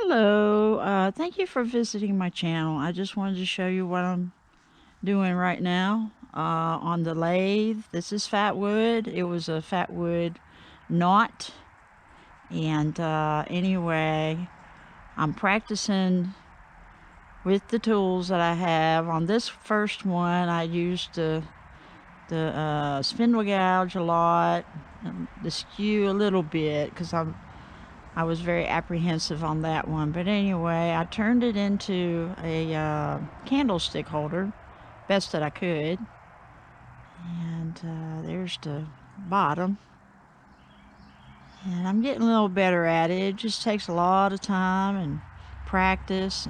Hello, thank you for visiting my channel. I just wanted to show you what I'm doing right now on the lathe. This is Fatwood. It was a Fatwood knot. And anyway, I'm practicing with the tools that I have. On this first one, I used the spindle gouge a lot, and the skew a little bit, because I was very apprehensive on that one. But anyway, I turned it into a candlestick holder, best that I could. And there's the bottom. And I'm getting a little better at it. It just takes a lot of time and practice.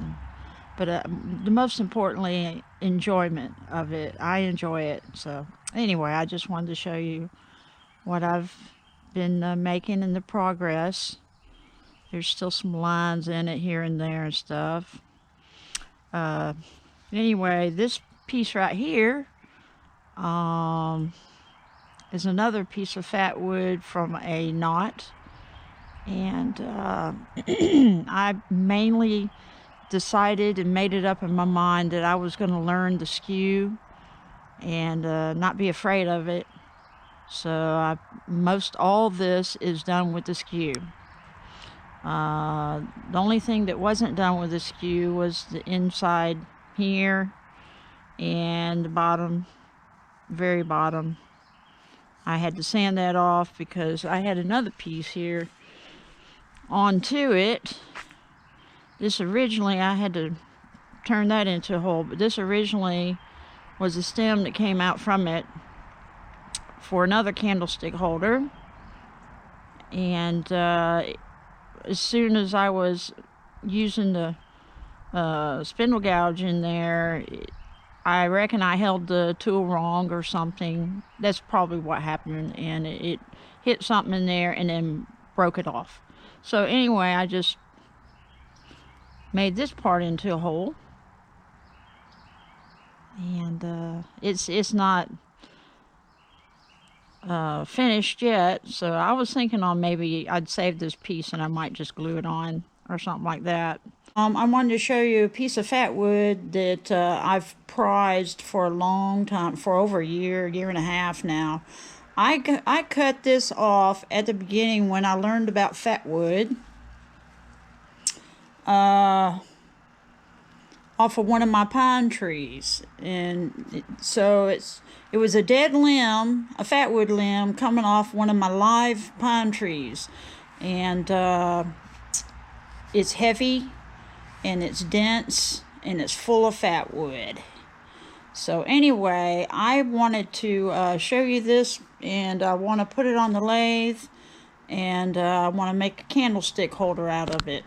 But the most importantly, enjoyment of it. I enjoy it. So anyway, I just wanted to show you what I've been making in the progress. There's still some lines in it here and there and stuff. Anyway, this piece right here is another piece of Fatwood from a knot. And I mainly decided and made it up in my mind that I was going to learn the skew and not be afraid of it. So most all this is done with the skew. The only thing that wasn't done with the skew was the inside here and the bottom, very bottom. I had to sand that off because I had another piece here onto it. This originally, I had to turn that into a hole, but this originally was a stem that came out from it for another candlestick holder. And as soon as I was using the spindle gouge in there, I reckon I held the tool wrong or something. That's probably what happened, and it hit something in there and then broke it off. So anyway, I just made this part into a hole, and it's not finished yet, so I was thinking on maybe I'd save this piece and I might just glue it on or something like that. I wanted to show you a piece of Fatwood that I've prized for a long time, for over a year and a half now. I cut this off at the beginning when I learned about Fatwood, off of one of my pine trees, and so it was a dead limb, a Fatwood limb coming off one of my live pine trees, and it's heavy and it's dense and it's full of Fatwood. So anyway, I wanted to show you this, and I want to put it on the lathe, and I want to make a candlestick holder out of it.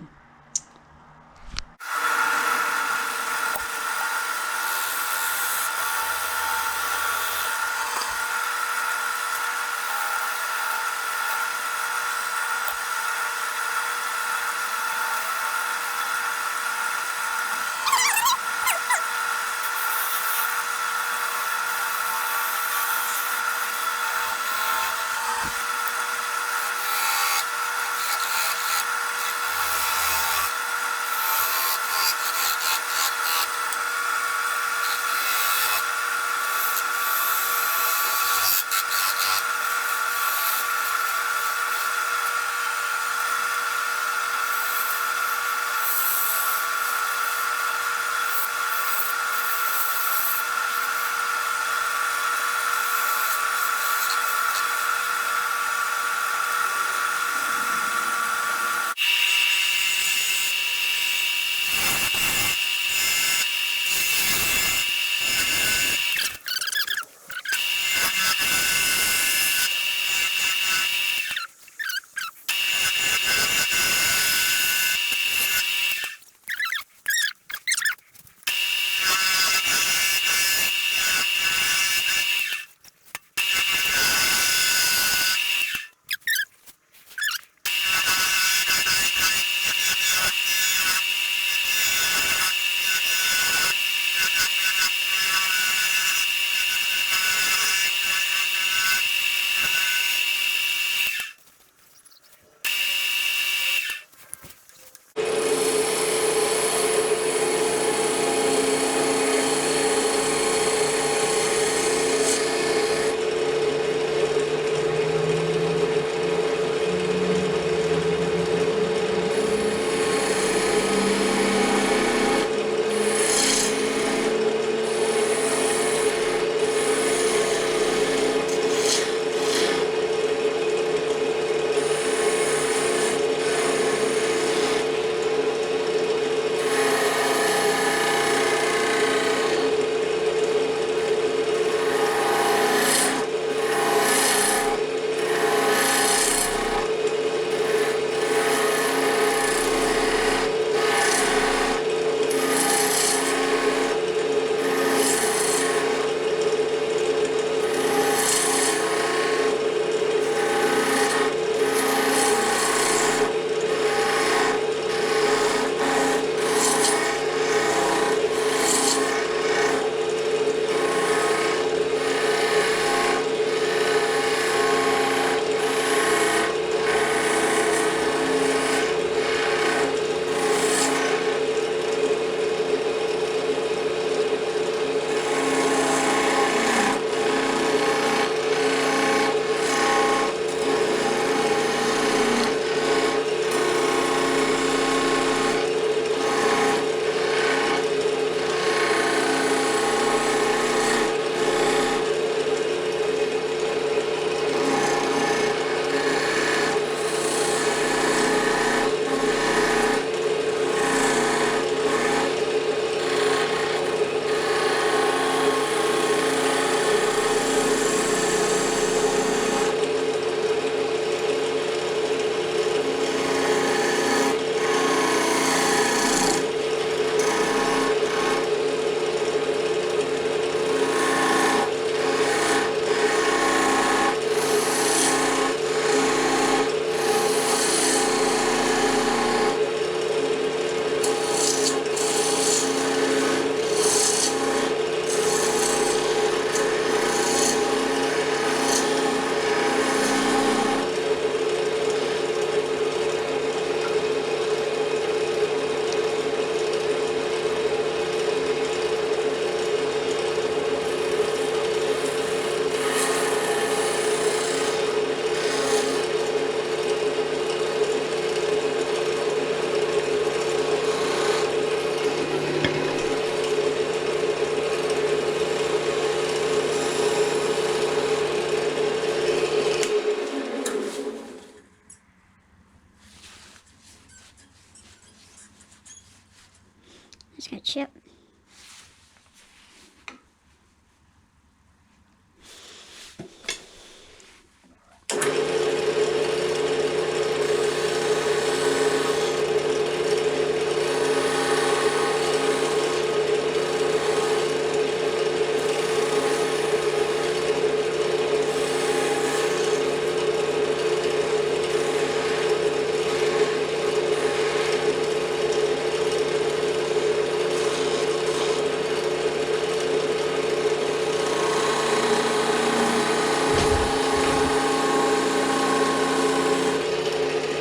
Just gonna chip.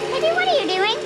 Baby, what are you doing?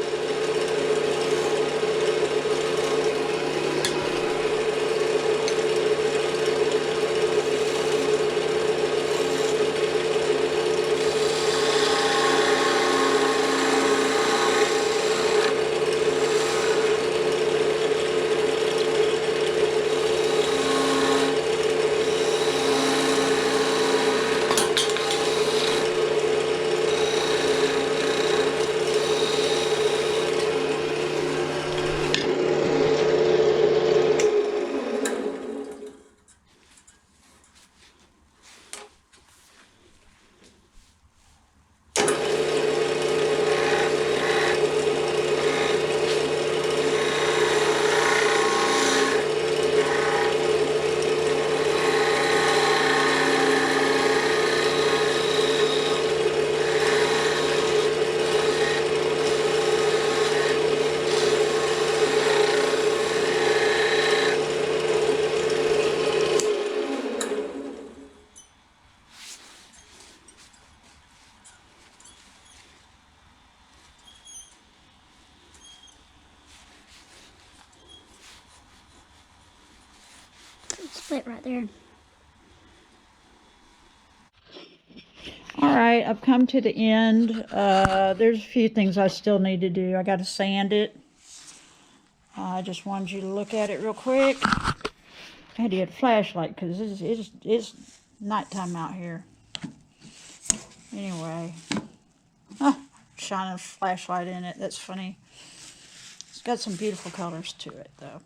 Split right there. Alright, I've come to the end. There's a few things I still need to do. I got to sand it. I just wanted you to look at it real quick. I had to get a flashlight because it's nighttime out here. Anyway. Oh, shining a flashlight in it. That's funny. It's got some beautiful colors to it, though.